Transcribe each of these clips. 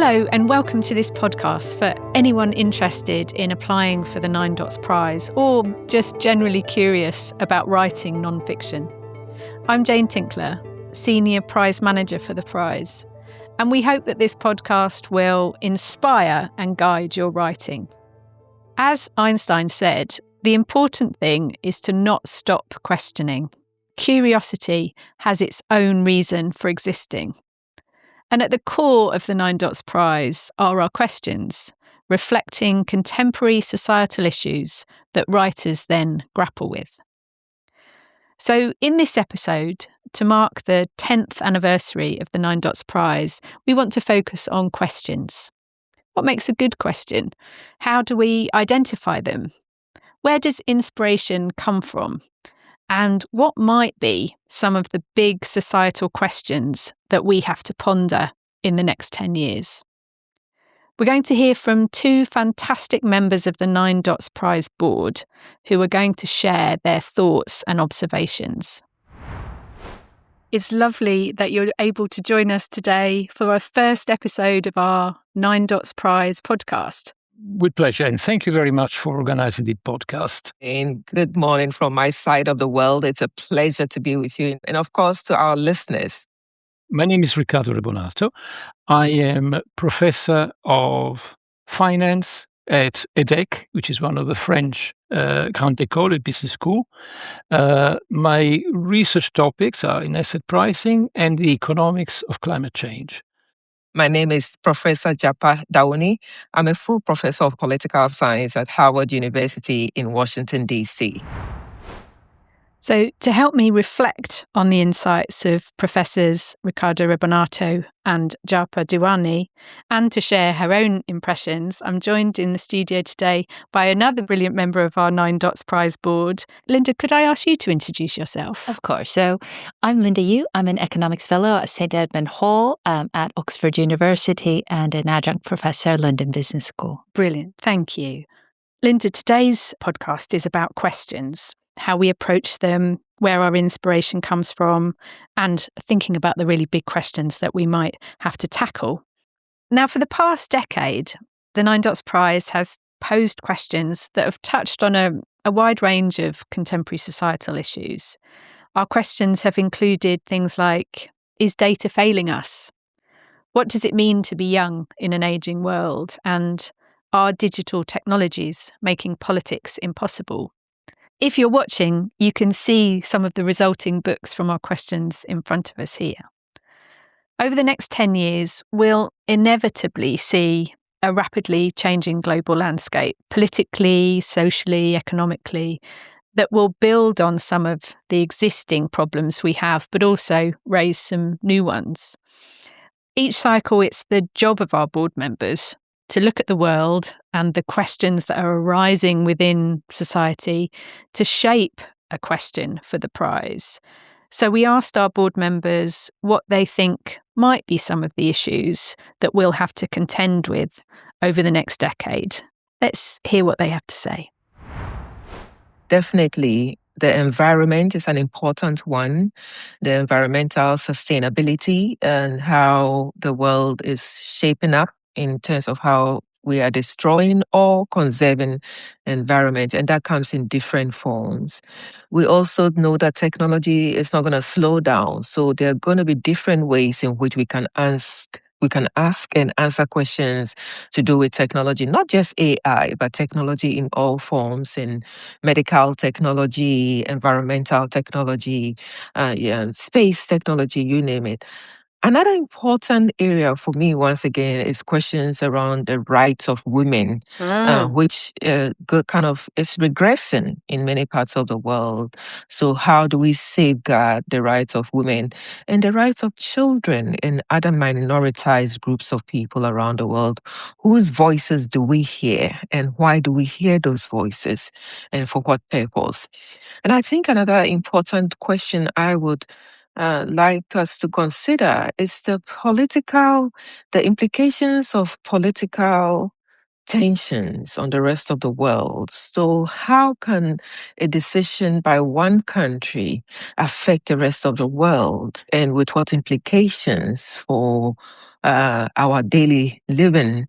Hello and welcome to this podcast for anyone interested in applying for the Nine Dots Prize or just generally curious about writing non-fiction. I'm Jane Tinkler, Senior Prize Manager for the prize, and we hope that this podcast will inspire and guide your writing. As Einstein said, the important thing is to not stop questioning. Curiosity has its own reason for existing. And at the core of the Nine Dots Prize are our questions, reflecting contemporary societal issues that writers then grapple with. So in this episode, to mark the 10th anniversary of the Nine Dots Prize, we want to focus on questions. What makes a good question? How do we identify them? Where does inspiration come from? And what might be some of the big societal questions that we have to ponder in the next 10 years? We're going to hear from two fantastic members of the Nine Dots Prize board who are going to share their thoughts and observations. It's lovely that you're able to join us today for our first episode of our Nine Dots Prize podcast. With pleasure, and thank you very much for organizing the podcast. And good morning from my side of the world. It's a pleasure to be with you. And of course, to our listeners. My name is Riccardo Rebonato. I am Professor of Finance at EDHEC, which is one of the French Grande École Business School. My research topics are in asset pricing and the economics of climate change. My name is Professor Jarpa Dawuni. I'm a full professor of political science at Harvard University in Washington, D.C. So to help me reflect on the insights of Professors Riccardo Rebonato and Jarpa Dawuni, and to share her own impressions, I'm joined in the studio today by another brilliant member of our Nine Dots Prize board. Linda, could I ask you to introduce yourself? Of course. So I'm Linda Yueh. I'm an economics fellow at St. Edmund Hall at Oxford University and an adjunct professor at London Business School. Brilliant. Thank you. Linda, today's podcast is about questions, how we approach them, where our inspiration comes from, and thinking about the really big questions that we might have to tackle. Now, for the past decade, the Nine Dots Prize has posed questions that have touched on a wide range of contemporary societal issues. Our questions have included things like, is data failing us? What does it mean to be young in an ageing world? And are digital technologies making politics impossible? If you're watching, you can see some of the resulting books from our questions in front of us here. Over the next 10 years, we'll inevitably see a rapidly changing global landscape, politically, socially, economically, that will build on some of the existing problems we have, but also raise some new ones. Each cycle, it's the job of our board members to look at the world and the questions that are arising within society to shape a question for the prize. So we asked our board members what they think might be some of the issues that we'll have to contend with over the next decade. Let's hear what they have to say. Definitely, the environment is an important one. The environmental sustainability and how the world is shaping up in terms of how we are destroying or conserving environment, and that comes in different forms. We also know that technology is not going to slow down, so there are going to be different ways in which we can ask and answer questions to do with technology, not just AI, but technology in all forms, in medical technology, environmental technology, space technology, you name it. Another important area for me, once again, is questions around the rights of women, which is regressing in many parts of the world. So how do we safeguard the rights of women and the rights of children and other minoritized groups of people around the world? Whose voices do we hear, and why do we hear those voices, and for what purpose? And I think another important question I would like us to consider is the implications of political tensions on the rest of the world. So how can a decision by one country affect the rest of the world, and with what implications for our daily living.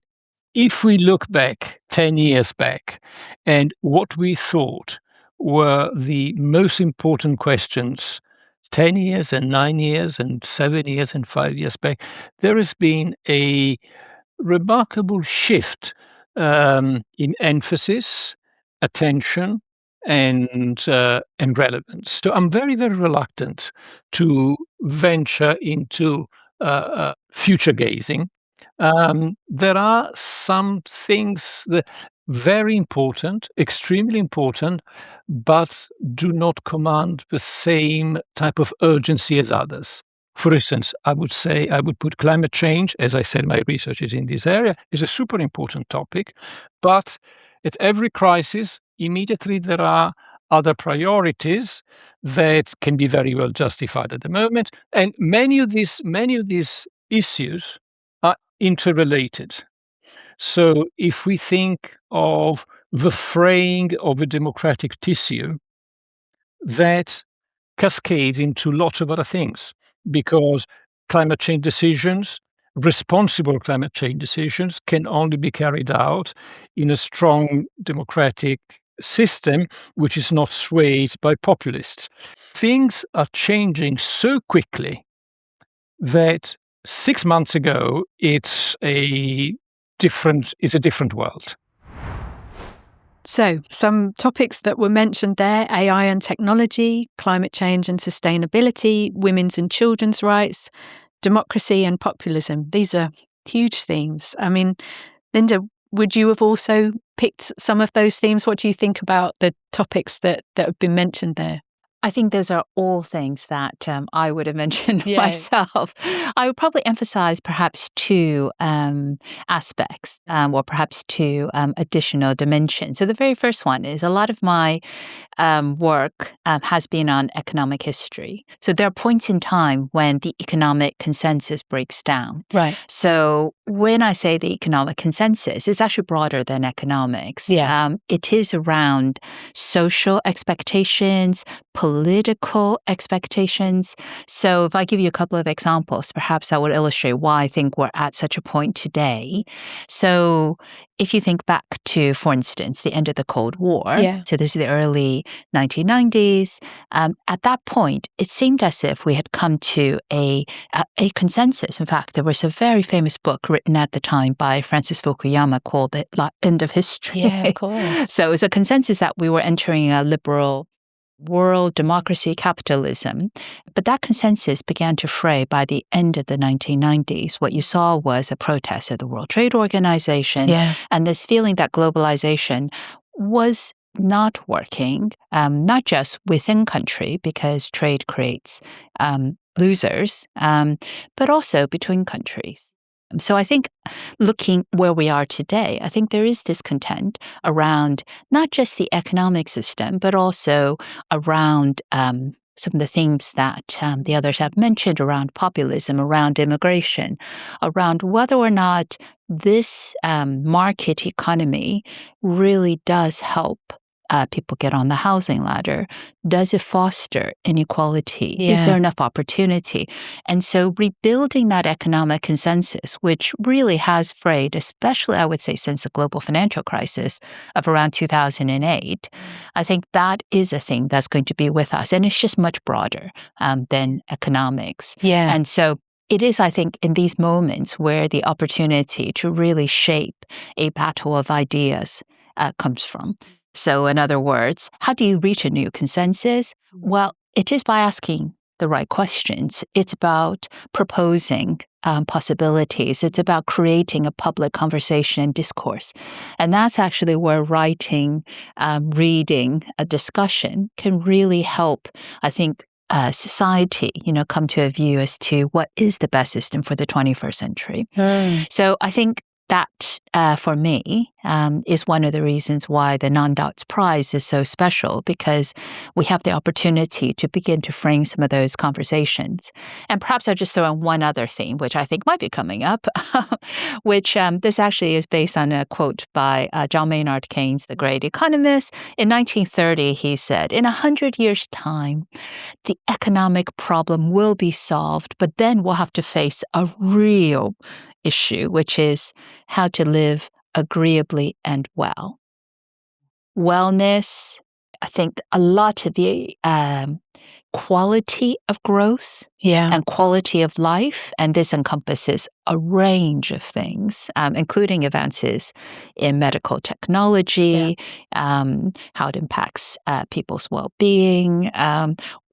If we look back 10 years back and what we thought were the most important questions 10 years and 9 years and 7 years and 5 years back, there has been a remarkable shift in emphasis, attention, and relevance. So I'm very, very reluctant to venture into future gazing. There are some things that very important, extremely important, but do not command the same type of urgency as others. For instance, I would put climate change, as I said, my research is in this area, is a super important topic. But at every crisis, immediately there are other priorities that can be very well justified at the moment. And many of these issues are interrelated. So if we think of the fraying of a democratic tissue, that cascades into lots of other things, because climate change decisions, responsible climate change decisions, can only be carried out in a strong democratic system which is not swayed by populists. Things are changing so quickly that 6 months ago it's a different world. So, some topics that were mentioned there: AI and technology, climate change and sustainability, women's and children's rights, democracy and populism. These are huge themes. I mean, Linda, would you have also picked some of those themes? What do you think about the topics that have been mentioned there? I think those are all things that I would have mentioned myself. I would probably emphasize perhaps two aspects or perhaps two additional dimensions. So the very first one is a lot of my work has been on economic history. So there are points in time when the economic consensus breaks down. Right. So when I say the economic consensus, it's actually broader than economics. Yeah. It is around social expectations, political expectations. So if I give you a couple of examples, perhaps that would illustrate why I think we're at such a point today. So if you think back to, for instance, the end of the Cold War, so this is the early 1990s, at that point, it seemed as if we had come to a consensus. In fact, there was a very famous book written at the time by Francis Fukuyama called The End of History. Yeah, of course. So it was a consensus that we were entering a liberal world, democracy, capitalism. But that consensus began to fray by the end of the 1990s. What you saw was a protest at the World Trade Organization and this feeling that globalization was not working, not just within country, because trade creates losers, but also between countries. So I think looking where we are today, I think there is discontent around not just the economic system, but also around some of the themes that the others have mentioned around populism, around immigration, around whether or not this market economy really does help people get on the housing ladder. Does it foster inequality? Is there enough opportunity? And so rebuilding that economic consensus, which really has frayed, especially I would say since the global financial crisis of around 2008, I think that is a thing that's going to be with us. And it's just much broader than economics. And so it is, I think, in these moments where the opportunity to really shape a battle of ideas comes from. So in other words, how do you reach a new consensus? Well, it is by asking the right questions. It's about proposing possibilities. It's about creating a public conversation and discourse. And that's actually where writing, reading, a discussion can really help, I think, society, come to a view as to what is the best system for the 21st century. So I think that for me, is one of the reasons why the Non-Doubts Prize is so special, because we have the opportunity to begin to frame some of those conversations. And perhaps I'll just throw in one other theme, which I think might be coming up, which this actually is based on a quote by John Maynard Keynes, the great economist. In 1930, he said, "In 100 years' time, the economic problem will be solved, but then we'll have to face a real issue, which is how to live agreeably and well." Wellness, I think a lot of the quality of growth and quality of life, and this encompasses a range of things, including advances in medical technology, how it impacts people's well-being.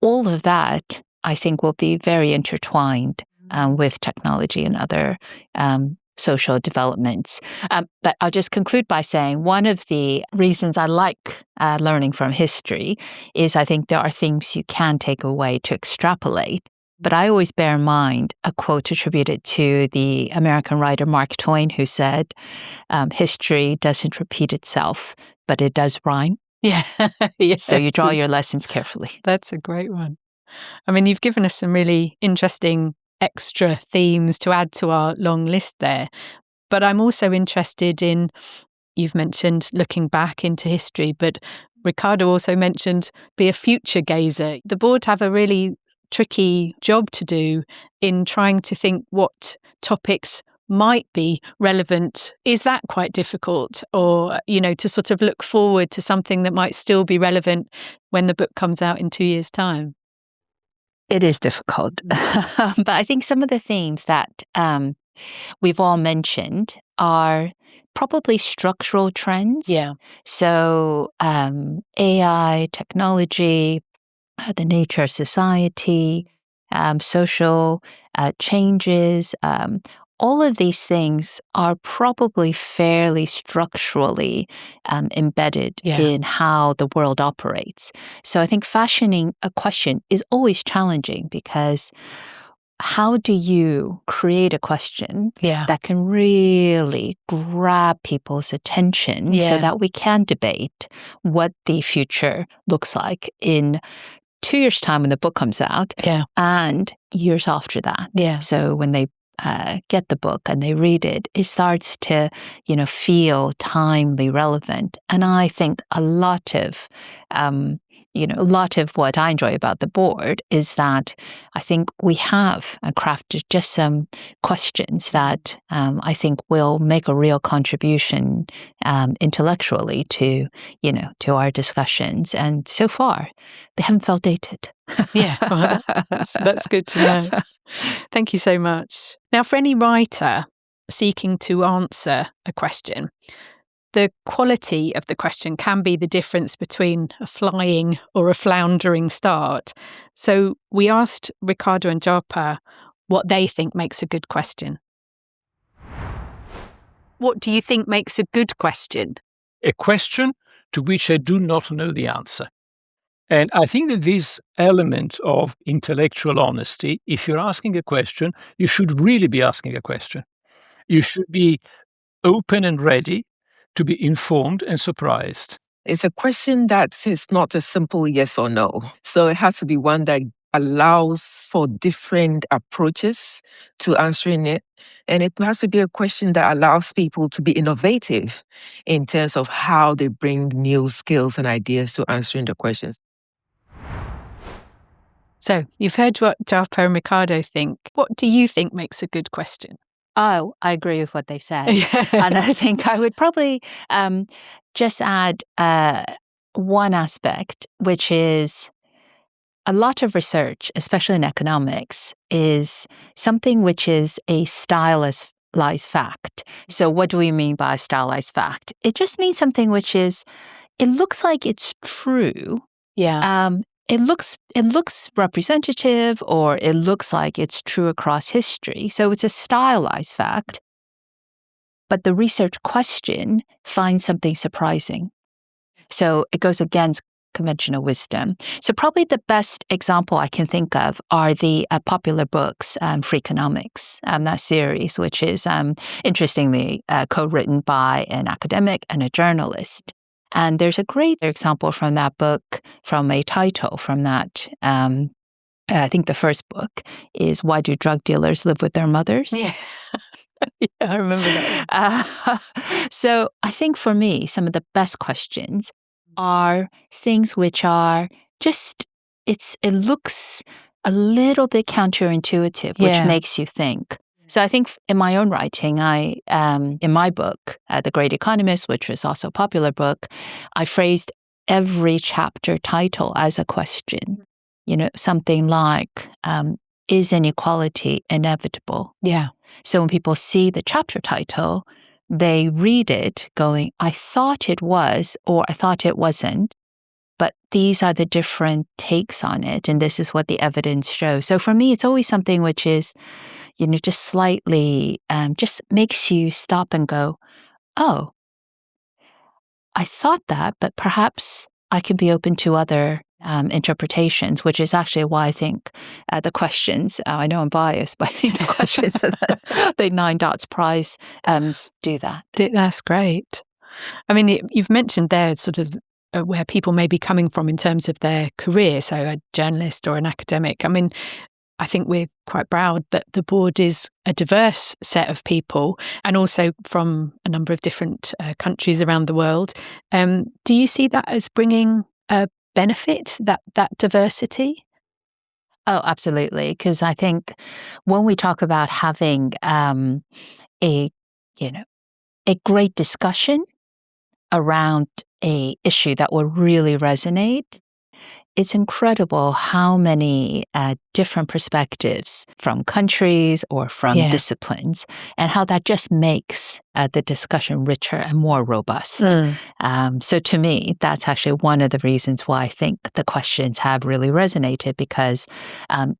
All of that, I think, will be very intertwined with technology and other social developments. But I'll just conclude by saying one of the reasons I like learning from history is I think there are things you can take away to extrapolate. But I always bear in mind a quote attributed to the American writer Mark Twain, who said, "History doesn't repeat itself, but it does rhyme." Yeah. So you draw your lessons carefully. That's a great one. I mean, you've given us some really interesting extra themes to add to our long list there. But I'm also interested in, you've mentioned looking back into history, but Riccardo also mentioned be a future gazer. The board have a really tricky job to do in trying to think what topics might be relevant. Is that quite difficult? Or, to sort of look forward to something that might still be relevant when the book comes out in 2 years' time? It is difficult. But I think some of the themes that we've all mentioned are probably structural trends. Yeah. So AI, technology, the nature of society, social changes, all of these things are probably fairly structurally embedded in how the world operates. So I think fashioning a question is always challenging, because how do you create a question that can really grab people's attention so that we can debate what the future looks like in 2 years' time when the book comes out and years after that. So when they get the book and they read it, it starts to, feel timely, relevant. And I think a lot of what I enjoy about the board is that I think we have crafted just some questions that I think will make a real contribution intellectually to our discussions. And so far, they haven't felt dated. Well, that's good to know. Thank you so much. Now, for any writer seeking to answer a question, the quality of the question can be the difference between a flying or a floundering start. So we asked Riccardo and Jarpa what they think makes a good question. What do you think makes a good question? A question to which I do not know the answer. And I think that this element of intellectual honesty, if you're asking a question, you should really be asking a question. You should be open and ready to be informed and surprised. It's a question that is not a simple yes or no. So it has to be one that allows for different approaches to answering it. And it has to be a question that allows people to be innovative in terms of how they bring new skills and ideas to answering the questions. So you've heard what Jarpa and Riccardo think. What do you think makes a good question? Oh, I agree with what they've said. And I think I would probably just add one aspect, which is a lot of research, especially in economics, is something which is a stylized fact. So what do we mean by a stylized fact? It just means something which is, it looks like it's true. It looks representative, or it looks like it's true across history. So it's a stylized fact. But the research question finds something surprising. So it goes against conventional wisdom. So probably the best example I can think of are the popular books, Freakonomics, that series, which is interestingly co-written by an academic and a journalist. And there's a great example from that book, from a title from that. I think the first book is Why Do Drug Dealers Live with Their Mothers? Yeah. Yeah, I remember that. So I think for me, some of the best questions are things which are just, it looks a little bit counterintuitive, which Yeah. makes you think. So I think in my own writing, in my book, The Great Economist, which was also a popular book, I phrased every chapter title as a question. Something like, is inequality inevitable? Yeah. So when people see the chapter title, they read it going, I thought it was, or I thought it wasn't, but these are the different takes on it, and this is what the evidence shows. So for me, it's always something which is, just slightly, just makes you stop and go, oh, I thought that, but perhaps I can be open to other interpretations, which is actually why I think the questions, I know I'm biased, but I think the questions of the 9 Dots Prize do that. That's great. I mean, you've mentioned there sort of where people may be coming from in terms of their career, so a journalist or an academic. I mean, I think we're quite proud that the board is a diverse set of people and also from a number of different countries around the world. Do you see that as bringing a benefit, that diversity? Oh, absolutely. Because I think when we talk about having a great discussion around a issue that will really resonate, it's incredible how many different perspectives from countries or from disciplines, and how that just makes the discussion richer and more robust. So to me, that's actually one of the reasons why I think the questions have really resonated, because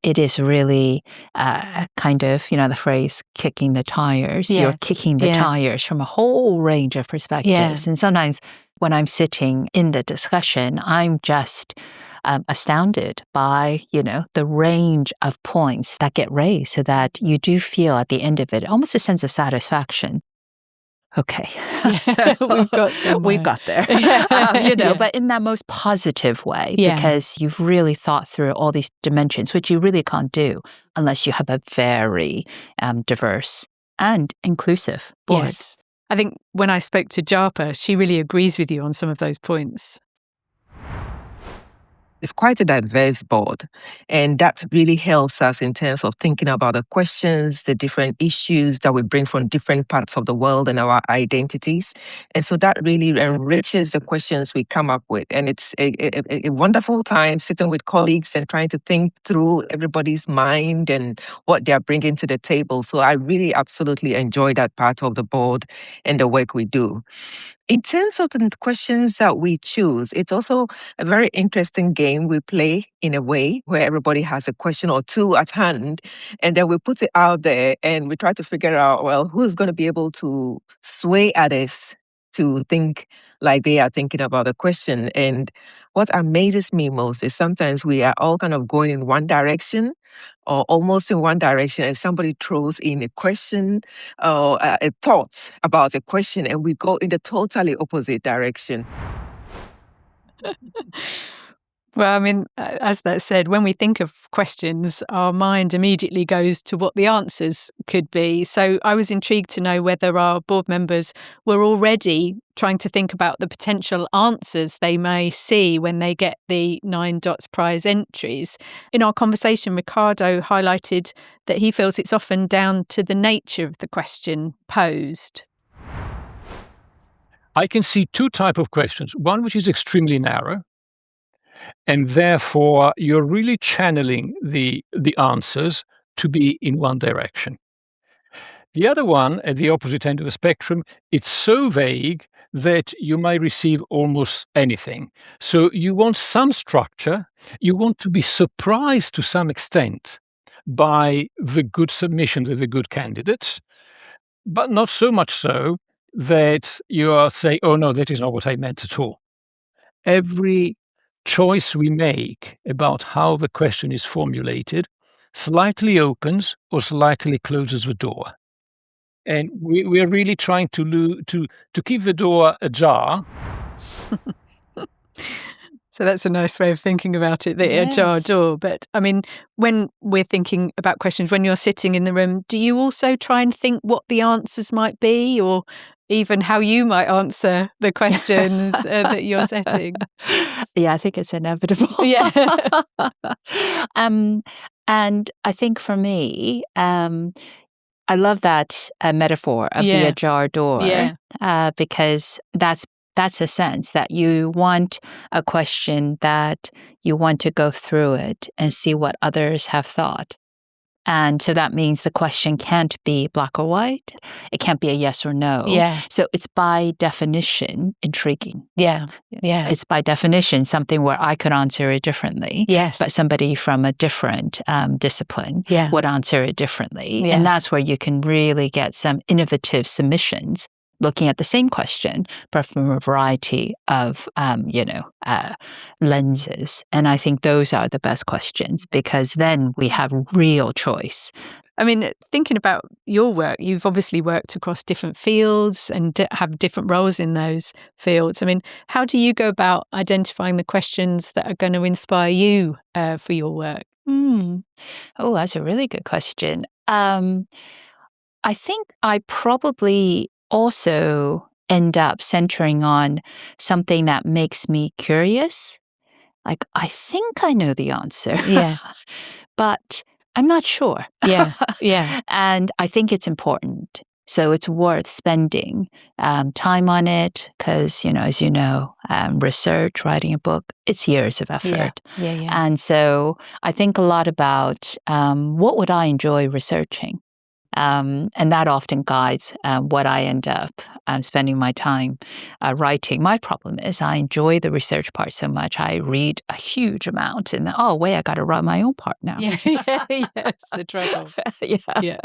it is really kind of, the phrase kicking the tires. Yes. You're kicking the tires from a whole range of perspectives. And sometimes when I'm sitting in the discussion, I'm just astounded by, the range of points that get raised, so that you do feel at the end of it almost a sense of satisfaction. Okay, so we've got there. But in that most positive way, because you've really thought through all these dimensions, which you really can't do unless you have a very diverse and inclusive board. Yes. I think when I spoke to Jarpa, she really agrees with you on some of those points. It's quite a diverse board, and that really helps us in terms of thinking about the questions, the different issues that we bring from different parts of the world and our identities. And so that really enriches the questions we come up with. And it's a wonderful time sitting with colleagues and trying to think through everybody's mind and what they're bringing to the table. So I really absolutely enjoy that part of the board and the work we do. In terms of the questions that we choose, it's also a very interesting game we play in a way where everybody has a question or two at hand, and then we put it out there and we try to figure out, well, who's going to be able to sway others to think like they are thinking about the question. And what amazes me most is sometimes we are all kind of going in one direction or almost in one direction, and somebody throws in a question or a thought about a question, and we go in the totally opposite direction. Well, I mean, as that said, when we think of questions, our mind immediately goes to what the answers could be. So I was intrigued to know whether our board members were already trying to think about the potential answers they may see when they get the 9 Dots Prize entries. In our conversation, Riccardo highlighted that he feels it's often down to the nature of the question posed. I can see two types of questions. One which is extremely narrow, and therefore you're really channeling the answers to be in one direction. The other one, at the opposite end of the spectrum, it's so vague that you might receive almost anything. So you want some structure, you want to be surprised to some extent by the good submissions of the good candidates, but not so much so that you are saying, oh no, that is not what I meant at all. Every choice we make about how the question is formulated slightly opens or slightly closes the door. And we're really trying to keep the door ajar. So that's a nice way of thinking about it, the ajar door. But I mean, when we're thinking about questions, when you're sitting in the room, do you also try and think what the answers might be, or even how you might answer the questions that you're setting? Yeah, I think it's inevitable. Yeah. And I think for me, I love that metaphor of the ajar door, because that's a sense that you want a question that you want to go through it and see what others have thought. And so that means the question can't be black or white. It can't be a yes or no. Yeah. So it's by definition intriguing. Yeah. It's by definition something where I could answer it differently. Yes. But somebody from a different discipline would answer it differently. Yeah. And that's where you can really get some innovative submissions looking at the same question, but from a variety of, lenses. And I think those are the best questions, because then we have real choice. I mean, thinking about your work, you've obviously worked across different fields and have different roles in those fields. I mean, how do you go about identifying the questions that are going to inspire you for your work? Oh, that's a really good question. I think I probably also end up centering on something that makes me curious. Like, I think I know the answer. Yeah. But I'm not sure. Yeah. And I think it's important. So it's worth spending time on it because, as you know, research, writing a book, it's years of effort. Yeah. And so I think a lot about what would I enjoy researching? And that often guides what I end up spending my time writing. My problem is I enjoy the research part so much. I read a huge amount and I got to write my own part now. Yeah, it's the trouble. Yeah.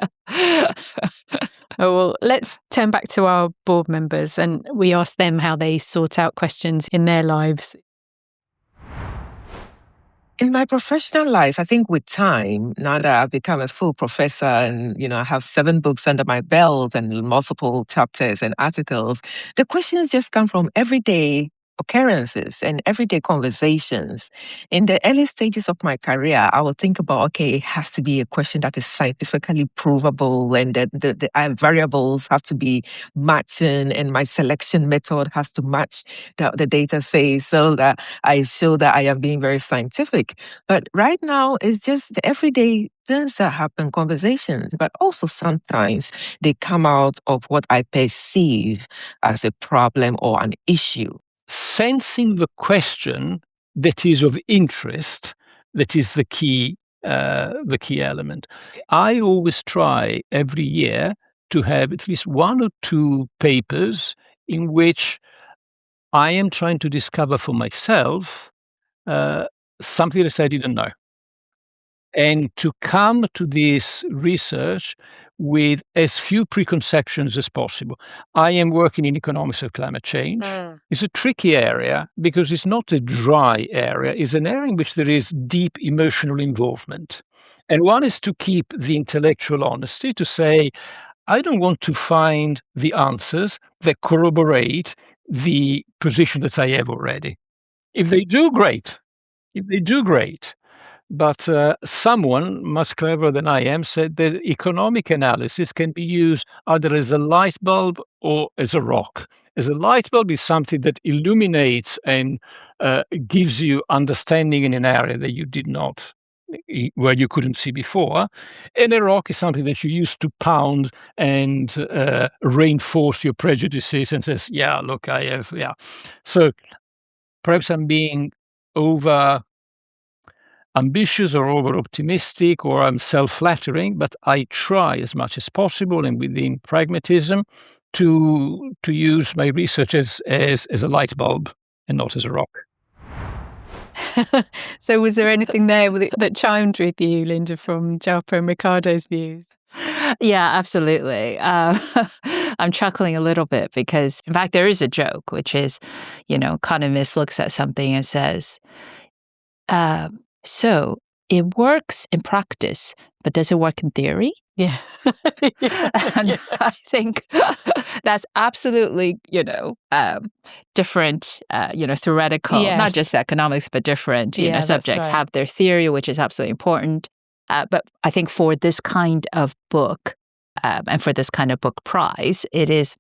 Oh, well, let's turn back to our board members and we ask them how they sort out questions in their lives. In my professional life, I think with time, now that I've become a full professor and, I have 7 books under my belt and multiple chapters and articles, the questions just come from everyday occurrences and everyday conversations. In the early stages of my career, I would think about, it has to be a question that is scientifically provable and the variables have to be matching and my selection method has to match the data says so that I show that I am being very scientific. But right now, it's just the everyday things that happen, conversations, but also sometimes they come out of what I perceive as a problem or an issue. Sensing the question that is of interest, that is the key element. I always try every year to have at least 1 or 2 papers in which I am trying to discover for myself something that I didn't know. And to come to this research with as few preconceptions as possible. I am working in economics of climate change. It's a tricky area because it's not a dry area. It's an area in which there is deep emotional involvement. And one is to keep the intellectual honesty, to say, I don't want to find the answers that corroborate the position that I have already. If they do, great. But someone much cleverer than I am said that economic analysis can be used either as a light bulb or as a rock. As a light bulb is something that illuminates and gives you understanding in an area that you did not, where you couldn't see before. And a rock is something that you use to pound and reinforce your prejudices and says, look, I have. So perhaps I'm being over ambitious or over optimistic, or I'm self-flattering, but I try as much as possible and within pragmatism to use my research as a light bulb and not as a rock. So was there anything there that chimed with you, Linda, from Jarpa and Riccardo's views? Yeah, absolutely. I'm chuckling a little bit because, in fact, there is a joke, which is, economist looks at something and says, so it works in practice, but does it work in theory? Yeah. And I think that's absolutely, different, theoretical, not Yes. just economics, but different, Yeah, that's subjects right. have their theory, which is absolutely important. But I think for this kind of book, and for this kind of book prize, it is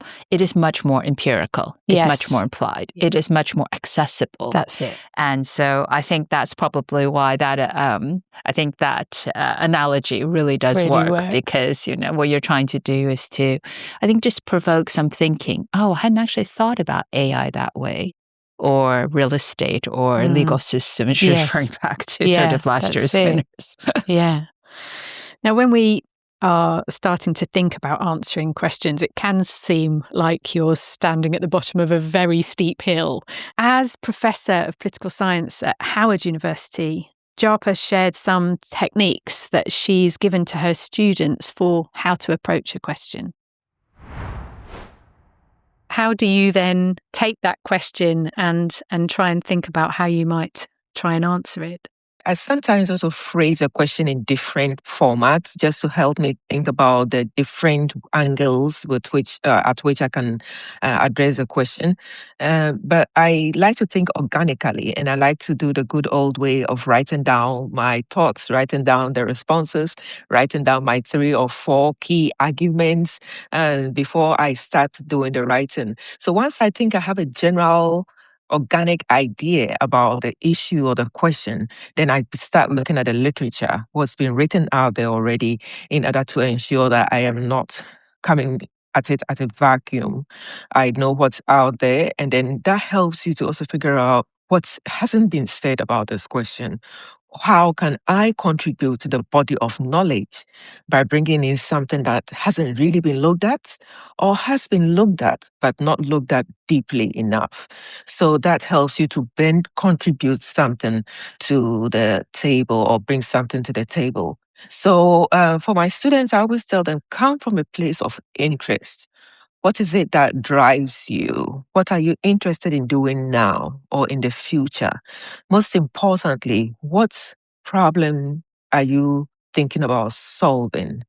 much more empirical. It's much Yes. more implied. It is much more accessible. That's it. And so I think that's probably why that I think that analogy really does Really work works. because what you're trying to do is to, I think, just provoke some thinking. Oh, I hadn't actually thought about AI that way, or real estate, or legal systems, Yes. referring back to sort of last year's winners. Yeah. Now, when we are starting to think about answering questions, it can seem like you're standing at the bottom of a very steep hill. As Professor of Political Science at Howard University, Jarpa shared some techniques that she's given to her students for how to approach a question. How do you then take that question and try and think about how you might try and answer it? I sometimes also phrase a question in different formats just to help me think about the different angles with which at which I can address a question. But I like to think organically, and I like to do the good old way of writing down my thoughts, writing down the responses, writing down my 3 or 4 key arguments before I start doing the writing. So once I think I have a general organic idea about the issue or the question, then I start looking at the literature, what's been written out there already, in order to ensure that I am not coming at it at a vacuum. I know what's out there, and then that helps you to also figure out what hasn't been said about this question. How can I contribute to the body of knowledge by bringing in something that hasn't really been looked at or has been looked at but not looked at deeply enough? So that helps you to then contribute something to the table or bring something to the table. So for my students, I always tell them, come from a place of interest. What is it that drives you? What are you interested in doing now or in the future? Most importantly, what problem are you thinking about solving?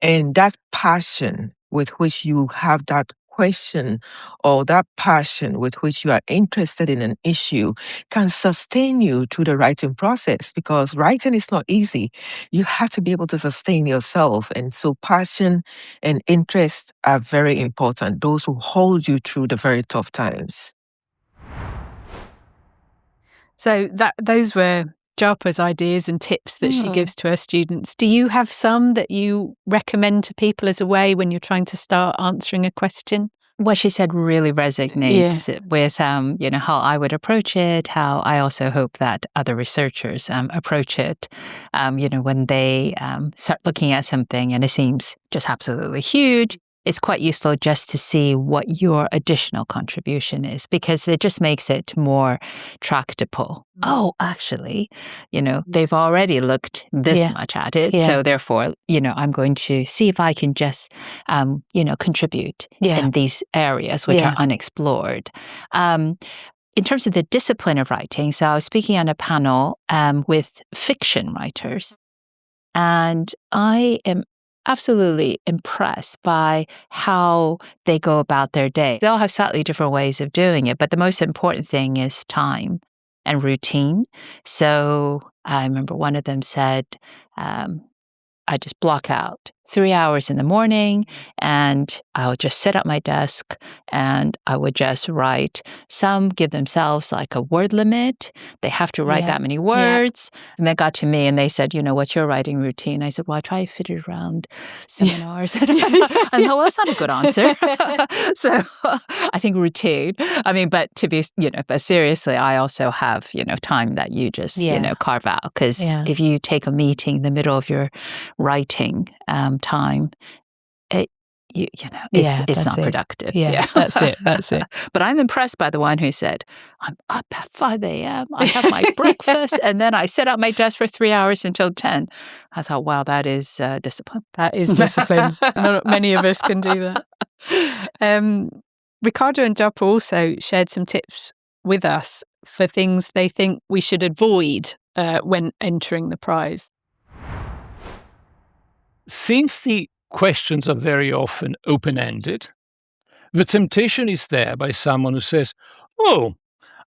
And that passion with which you have that question or that passion with which you are interested in an issue can sustain you through the writing process, because writing is not easy. You have to be able to sustain yourself. And so passion and interest are very important. Those who hold you through the very tough times. So those were Jarpa's ideas and tips that she gives to her students. Do you have some that you recommend to people as a way when you're trying to start answering a question? What she said really resonates with, how I would approach it, how I also hope that other researchers approach it. When they start looking at something and it seems just absolutely huge, it's quite useful just to see what your additional contribution is, because it just makes it more tractable. Oh, actually, they've already looked this much at it. Yeah. So therefore, I'm going to see if I can just, contribute in these areas which are unexplored. In terms of the discipline of writing, so I was speaking on a panel with fiction writers, and I am absolutely impressed by how they go about their day. They all have slightly different ways of doing it, but the most important thing is time and routine. So I remember one of them said, I just block out 3 hours in the morning and I would just sit at my desk and I would just write. Some give themselves like a word limit. They have to write that many words. And they got to me and they said, what's your writing routine? I said, well, I try to fit it around seminars. And I thought, well, that's not a good answer. So I think routine. But to be, but seriously, I also have, time that you just, carve out. Because if you take a meeting in the middle of your writing time, it's not productive. That's it. But I'm impressed by the one who said, I'm up at 5 a.m., I have my breakfast, and then I sit at my desk for 3 hours until 10. I thought, wow, that is discipline. That is discipline. Not many of us can do that. Riccardo and Jarpa also shared some tips with us for things they think we should avoid when entering the prize. Since the questions are very often open-ended, the temptation is there by someone who says, "Oh,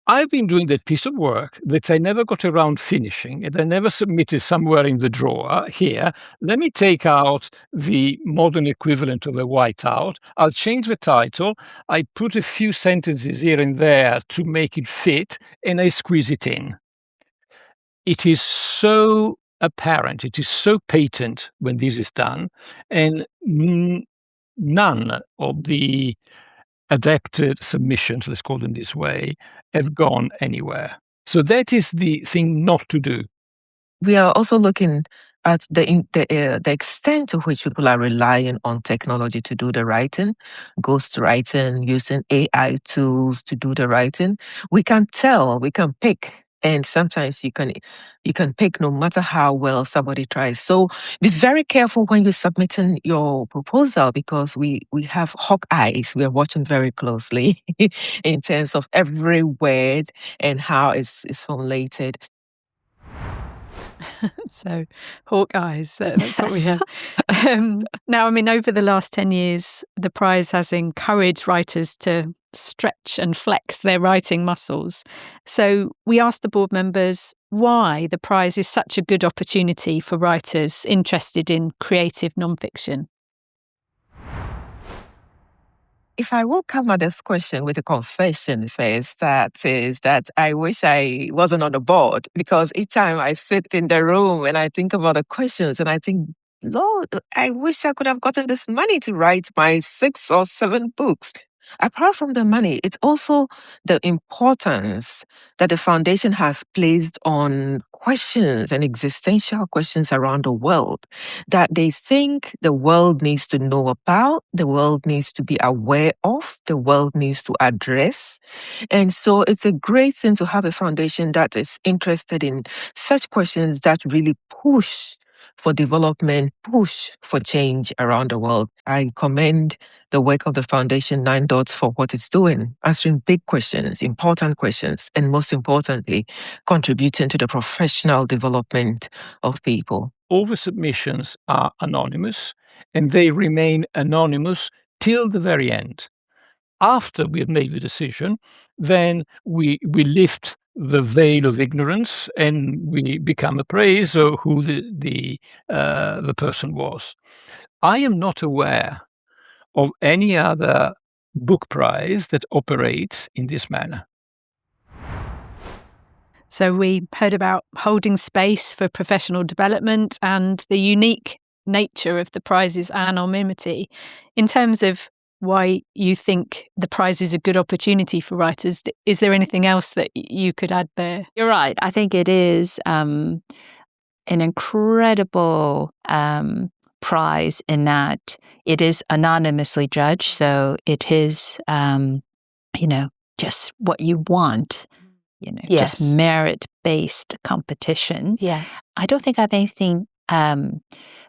I've been doing that piece of work that I never got around finishing and I never submitted somewhere in the drawer. Here, let me take out the modern equivalent of a whiteout. I'll change the title. I put a few sentences here and there to make it fit, and I squeeze it in." It is so apparent, it is so patent when this is done, and none of the adapted submissions, let's call them this way, have gone anywhere. So that is the thing not to do. We are also looking at the extent to which people are relying on technology to do the writing, ghost writing, using AI tools to do the writing. We can tell, we can pick, and sometimes you can pick no matter how well somebody tries. So be very careful when you're submitting your proposal, because we have hawk eyes. We are watching very closely in terms of every word and how it's formulated. So, hawk eyes, that's what we have. Now, I mean, over the last 10 years, the prize has encouraged writers to stretch and flex their writing muscles. So we asked the board members why the prize is such a good opportunity for writers interested in creative nonfiction. If I will come at this question with a confession first, that is that I wish I wasn't on the board, because each time I sit in the room and I think about the questions and I think, Lord, I wish I could have gotten this money to write my 6 or 7 books. Apart from the money, it's also the importance that the foundation has placed on questions and existential questions around the world that they think the world needs to know about, the world needs to be aware of, the world needs to address. And so it's a great thing to have a foundation that is interested in such questions that really push for development, push for change around the world. I commend the work of the Foundation 9 Dots for what it's doing, answering big questions, important questions, and most importantly, contributing to the professional development of people. All the submissions are anonymous, and they remain anonymous till the very end. After we have made the decision, then we lift the veil of ignorance and we become appraised of who the person was. I am not aware of any other book prize that operates in this manner. So we heard about holding space for professional development and the unique nature of the prize's anonymity. In terms of why you think the prize is a good opportunity for writers, is there anything else that you could add there? You're right. I think it is an incredible prize in that it is anonymously judged. So it is, just what you want, just merit-based competition. Yeah. I don't think I have anything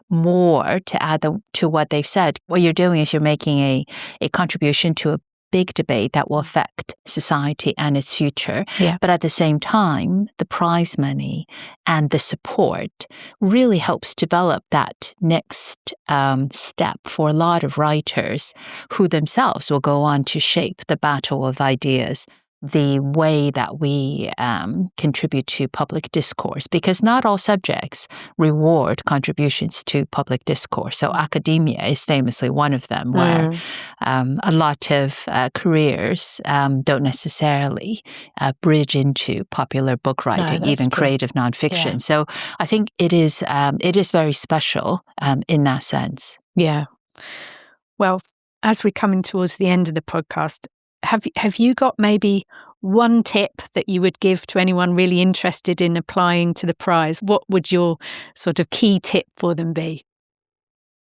more to add to what they've said. What you're doing is you're making a contribution to a big debate that will affect society and its future. Yeah. But at the same time, the prize money and the support really helps develop that next step for a lot of writers who themselves will go on to shape the battle of ideas, the way that we contribute to public discourse, because not all subjects reward contributions to public discourse. So academia is famously one of them, where a lot of careers don't necessarily bridge into popular book writing, even creative nonfiction. Yeah. So I think it is very special in that sense. Yeah. Well, as we're coming towards the end of the podcast, have you got maybe one tip that you would give to anyone really interested in applying to the prize? What would your sort of key tip for them be?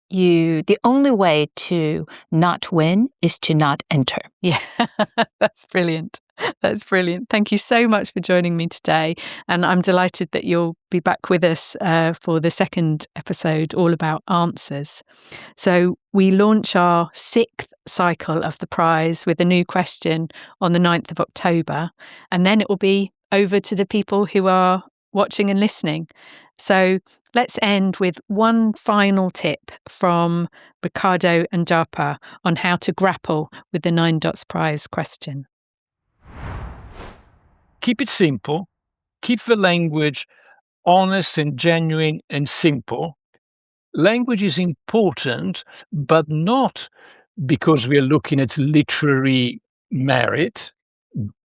The only way to not win is to not enter. Yeah, that's brilliant. That's brilliant. Thank you so much for joining me today. And I'm delighted that you'll be back with us for the second episode, all about answers. So we launch our 6th cycle of the prize with a new question on the 9th of October. And then it will be over to the people who are watching and listening. So let's end with one final tip from Riccardo and Jarpa on how to grapple with the 9 Dots Prize question. Keep it simple. Keep the language honest and genuine and simple. Language is important, but not because we are looking at literary merit,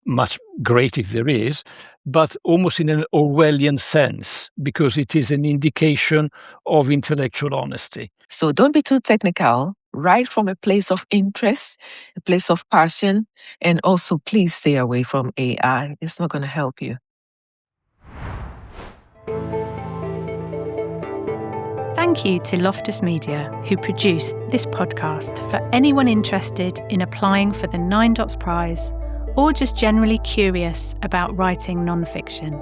much great if there is, but almost in an Orwellian sense, because it is an indication of intellectual honesty. So don't be too technical. Write from a place of interest, a place of passion, and also please stay away from AI. It's not going to help you. Thank you to Loftus Media, who produced this podcast for anyone interested in applying for the 9 Dots Prize or just generally curious about writing non-fiction.